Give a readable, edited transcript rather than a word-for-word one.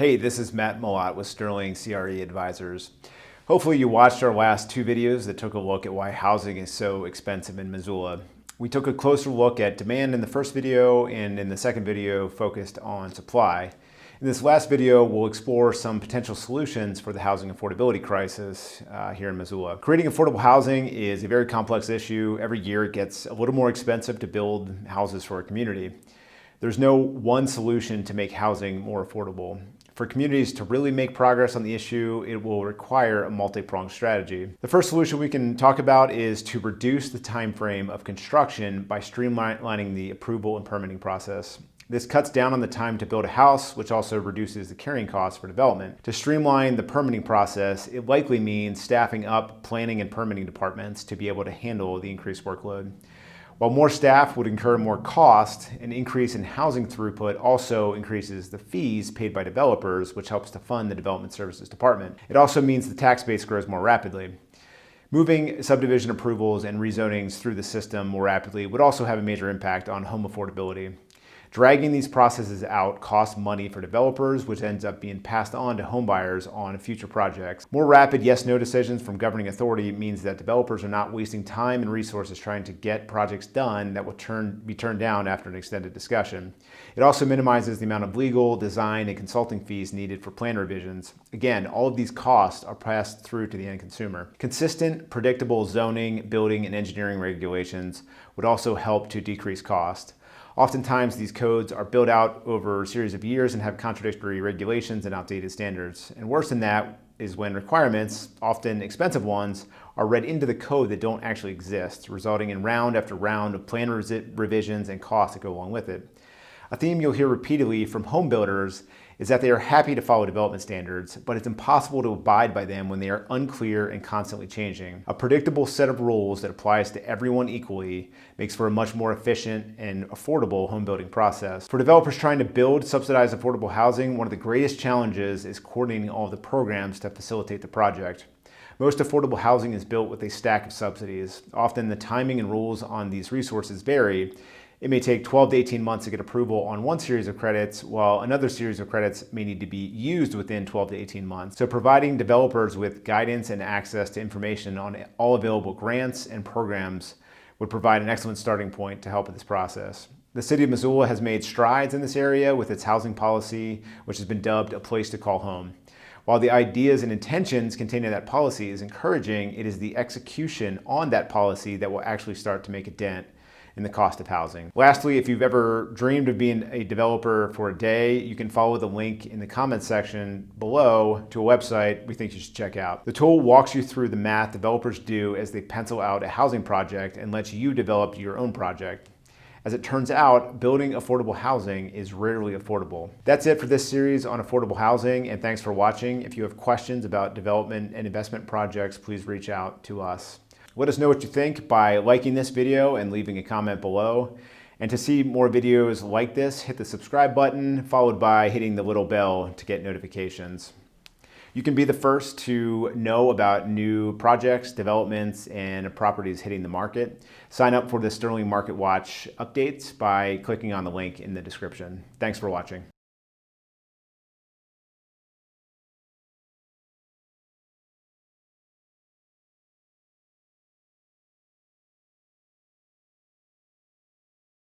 Hey, this is Matt Malott with Sterling CRE Advisors. Hopefully you watched our last two videos that took a look at why housing is so expensive in Missoula. We took a closer look at demand in the first video, and in the second video focused on supply. In this last video, we'll explore some potential solutions for the housing affordability crisis here in Missoula. Creating affordable housing is a very complex issue. Every year it gets a little more expensive to build houses for a community. There's no one solution to make housing more affordable. For communities to really make progress on the issue, it will require a multi-pronged strategy. The first solution we can talk about is to reduce the time frame of construction by streamlining the approval and permitting process. This cuts down on the time to build a house, which also reduces the carrying costs for development. To streamline the permitting process, it likely means staffing up planning and permitting departments to be able to handle the increased workload. While more staff would incur more cost, an increase in housing throughput also increases the fees paid by developers, which helps to fund the Development Services Department. It also means the tax base grows more rapidly. Moving subdivision approvals and rezonings through the system more rapidly would also have a major impact on home affordability. Dragging these processes out costs money for developers, which ends up being passed on to homebuyers on future projects. More rapid yes/no decisions from governing authority means that developers are not wasting time and resources trying to get projects done that will be turned down after an extended discussion. It also minimizes the amount of legal, design, and consulting fees needed for plan revisions. Again, all of these costs are passed through to the end consumer. Consistent, predictable zoning, building, and engineering regulations would also help to decrease cost. Oftentimes, these codes are built out over a series of years and have contradictory regulations and outdated standards. And worse than that is when requirements, often expensive ones, are read into the code that don't actually exist, resulting in round after round of plan revisions and costs that go along with it. A theme you'll hear repeatedly from home builders is that they are happy to follow development standards, but it's impossible to abide by them when they are unclear and constantly changing. A predictable set of rules that applies to everyone equally makes for a much more efficient and affordable home building process. For developers trying to build subsidized affordable housing, one of the greatest challenges is coordinating all of the programs to facilitate the project. Most affordable housing is built with a stack of subsidies. Often the timing and rules on these resources vary. It may take 12 to 18 months to get approval on one series of credits, while another series of credits may need to be used within 12 to 18 months. So providing developers with guidance and access to information on all available grants and programs would provide an excellent starting point to help with this process. The city of Missoula has made strides in this area with its housing policy, which has been dubbed a place to call home. While the ideas and intentions contained in that policy is encouraging, it is the execution on that policy that will actually start to make a dent in the cost of housing. Lastly, if you've ever dreamed of being a developer for a day, you can follow the link in the comments section below to a website we think you should check out. The tool walks you through the math developers do as they pencil out a housing project and lets you develop your own project. As it turns out, building affordable housing is rarely affordable. That's it for this series on affordable housing, and thanks for watching. If you have questions about development and investment projects, please reach out to us. Let us know what you think by liking this video and leaving a comment below. And to see more videos like this, hit the subscribe button, followed by hitting the little bell to get notifications. You can be the first to know about new projects, developments, and properties hitting the market. Sign up for the Sterling Market Watch updates by clicking on the link in the description. Thanks for watching.